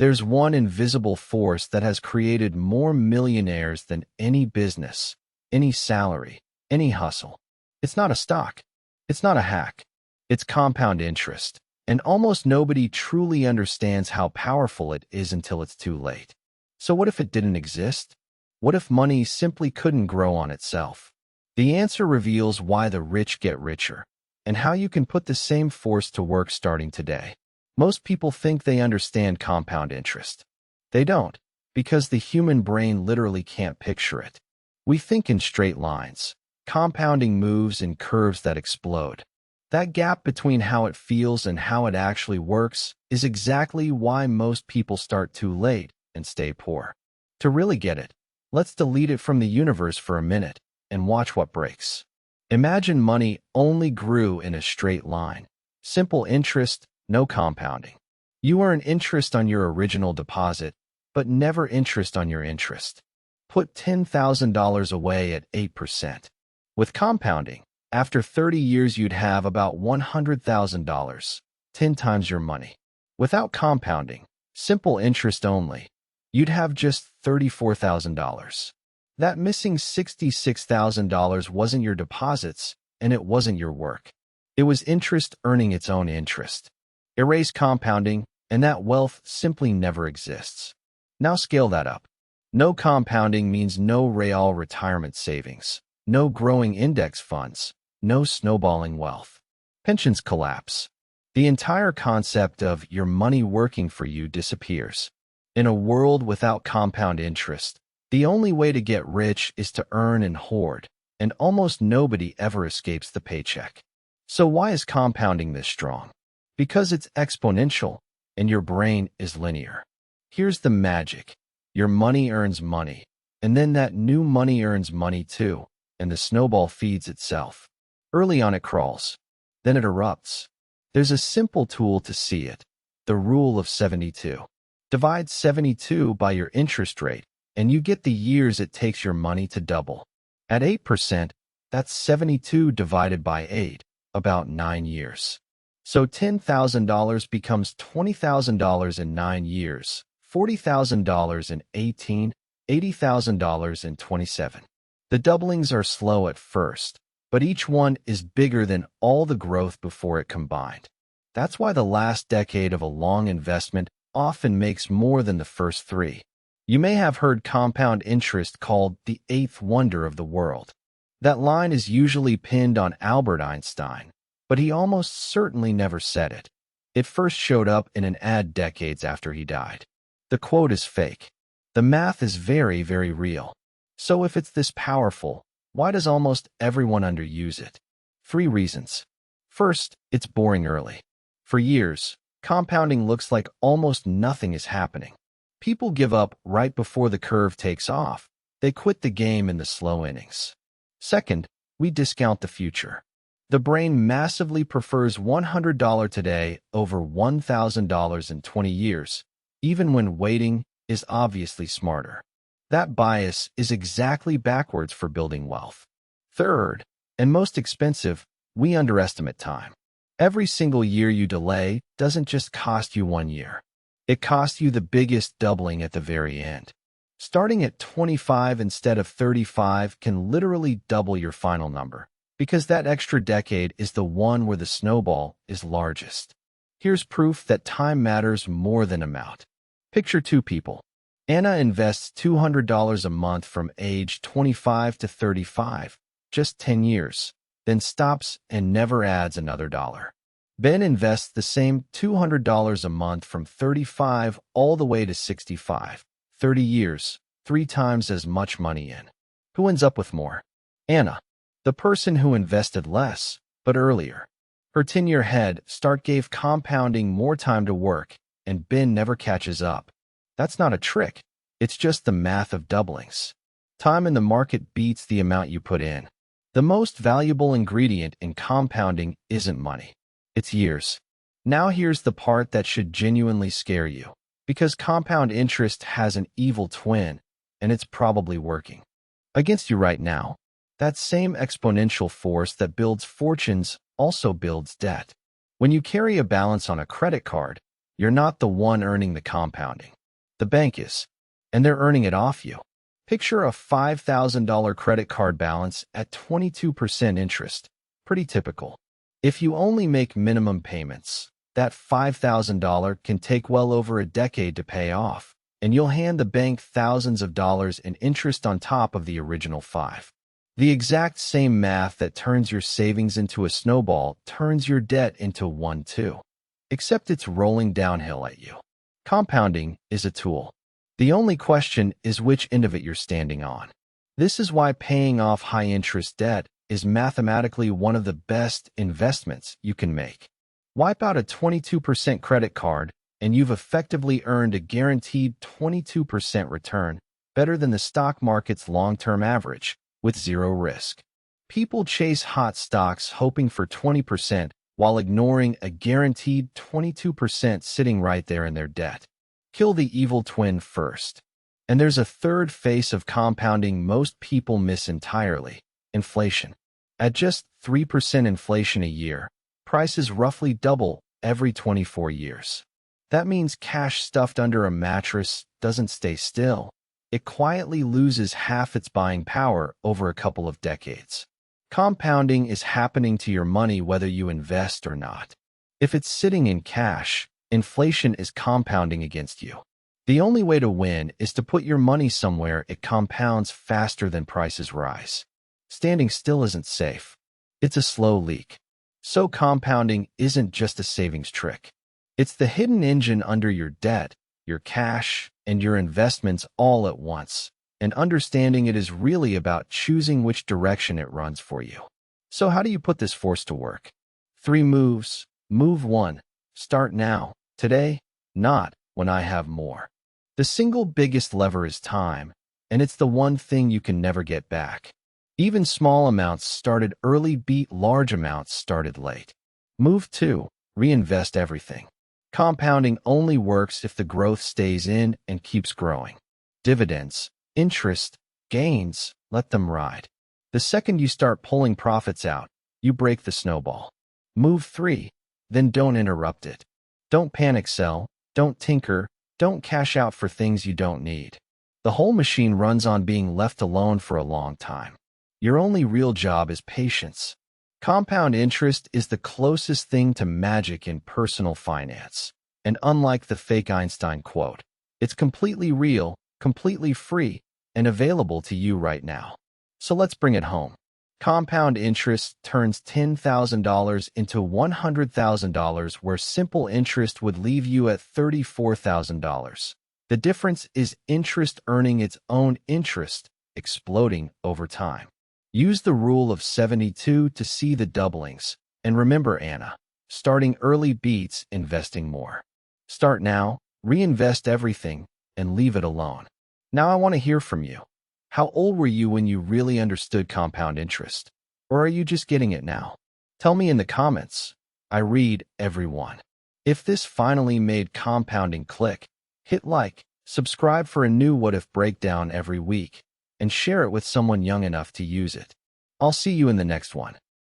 There's one invisible force that has created more millionaires than any business, any salary, any hustle. It's not a stock. It's not a hack. It's compound interest. And almost nobody truly understands how powerful it is until it's too late. So what if it didn't exist? What if money simply couldn't grow on itself? The answer reveals why the rich get richer, and how you can put the same force to work starting today. Most people think they understand compound interest. They don't, because the human brain literally can't picture it. We think in straight lines, compounding moves in curves that explode. That gap between how it feels and how it actually works is exactly why most people start too late and stay poor. To really get it, let's delete it from the universe for a minute and watch what breaks. Imagine money only grew in a straight line. Simple interest, no compounding. You earn interest on your original deposit, but never interest on your interest. Put $10,000 away at 8%. With compounding, after 30 years you'd have about $100,000, 10 times your money. Without compounding, simple interest only, you'd have just $34,000. That missing $66,000 wasn't your deposits, and it wasn't your work. It was interest earning its own interest. Erase compounding, and that wealth simply never exists. Now scale that up. No compounding means no real retirement savings, no growing index funds, no snowballing wealth. Pensions collapse. The entire concept of your money working for you disappears. In a world without compound interest, the only way to get rich is to earn and hoard, and almost nobody ever escapes the paycheck. So why is compounding this strong? Because it's exponential, and your brain is linear. Here's the magic. Your money earns money, and then that new money earns money too, and the snowball feeds itself. Early on it crawls, then it erupts. There's a simple tool to see it, the rule of 72. Divide 72 by your interest rate, and you get the years it takes your money to double. At 8%, that's 72 divided by 8, about 9 years. So $10,000 becomes $20,000 in 9 years, $40,000 in 18, $80,000 in 27. The doublings are slow at first, but each one is bigger than all the growth before it combined. That's why the last decade of a long investment often makes more than the first 3. You may have heard compound interest called the eighth wonder of the world. That line is usually pinned on Albert Einstein, but he almost certainly never said it. It first showed up in an ad decades after he died. The quote is fake. The math is very, very real. So if it's this powerful, why does almost everyone underuse it? 3 reasons. First, it's boring early. For years, compounding looks like almost nothing is happening. People give up right before the curve takes off. They quit the game in the slow innings. Second, we discount the future. The brain massively prefers $100 today over $1,000 in 20 years, even when waiting is obviously smarter. That bias is exactly backwards for building wealth. Third, and most expensive, we underestimate time. Every single year you delay doesn't just cost you 1 year. It costs you the biggest doubling at the very end. Starting at 25 instead of 35 can literally double your final number, because that extra decade is the one where the snowball is largest. Here's proof that time matters more than amount. Picture 2 people. Anna invests $200 a month from age 25 to 35, just 10 years, then stops and never adds another dollar. Ben invests the same $200 a month from 35 all the way to 65, 30 years, 3 times as much money in. Who ends up with more? Anna, the person who invested less, but earlier. Her 10-year head start gave compounding more time to work, and Ben never catches up. That's not a trick. It's just the math of doublings. Time in the market beats the amount you put in. The most valuable ingredient in compounding isn't money. It's years. Now here's the part that should genuinely scare you. Because compound interest has an evil twin, and it's probably working against you right now. That same exponential force that builds fortunes also builds debt. When you carry a balance on a credit card, You're not the one earning the compounding. The bank is, and they're earning it off you. Picture a $5,000 credit card balance at 22% interest. Pretty typical. If you only make minimum payments, that $5,000 can take well over a decade to pay off, and you'll hand the bank thousands of dollars in interest on top of the original five. The exact same math that turns your savings into a snowball turns your debt into one too. Except it's rolling downhill at you. Compounding is a tool. The only question is which end of it you're standing on. This is why paying off high-interest debt is mathematically one of the best investments you can make. Wipe out a 22% credit card, and you've effectively earned a guaranteed 22% return, better than the stock market's long-term average, with zero risk. People chase hot stocks hoping for 20% while ignoring a guaranteed 22% sitting right there in their debt. Kill the evil twin first. And there's a third face of compounding most people miss entirely: inflation. At just 3% inflation a year, prices roughly double every 24 years. That means cash stuffed under a mattress doesn't stay still. It quietly loses half its buying power over a couple of decades. Compounding is happening to your money whether you invest or not. If it's sitting in cash, inflation is compounding against you. The only way to win is to put your money somewhere it compounds faster than prices rise. Standing still isn't safe. It's a slow leak. So compounding isn't just a savings trick. It's the hidden engine under your debt, your cash, and your investments all at once, and understanding it is really about choosing which direction it runs for you. So how do you put this force to work? 3 moves. Move 1. Start now, today, not when I have more. The single biggest lever is time, and it's the one thing you can never get back. Even small amounts started early beat large amounts started late. Move 2. Reinvest everything. Compounding only works if the growth stays in and keeps growing. Dividends, interest, gains, let them ride. The second you start pulling profits out, you break the snowball. Move 3. Then don't interrupt it. Don't panic sell, don't tinker, don't cash out for things you don't need. The whole machine runs on being left alone for a long time. Your only real job is patience. Compound interest is the closest thing to magic in personal finance. And unlike the fake Einstein quote, it's completely real, completely free, and available to you right now. So let's bring it home. Compound interest turns $10,000 into $100,000 where simple interest would leave you at $34,000. The difference is interest earning its own interest, exploding over time. Use the rule of 72 to see the doublings. And remember, Anna, starting early beats investing more. Start now, reinvest everything, and leave it alone. Now I want to hear from you. How old were you when you really understood compound interest? Or are you just getting it now? Tell me in the comments. I read everyone. If this finally made compounding click, hit like, subscribe for a new what if breakdown every week, and share it with someone young enough to use it. I'll see you in the next one.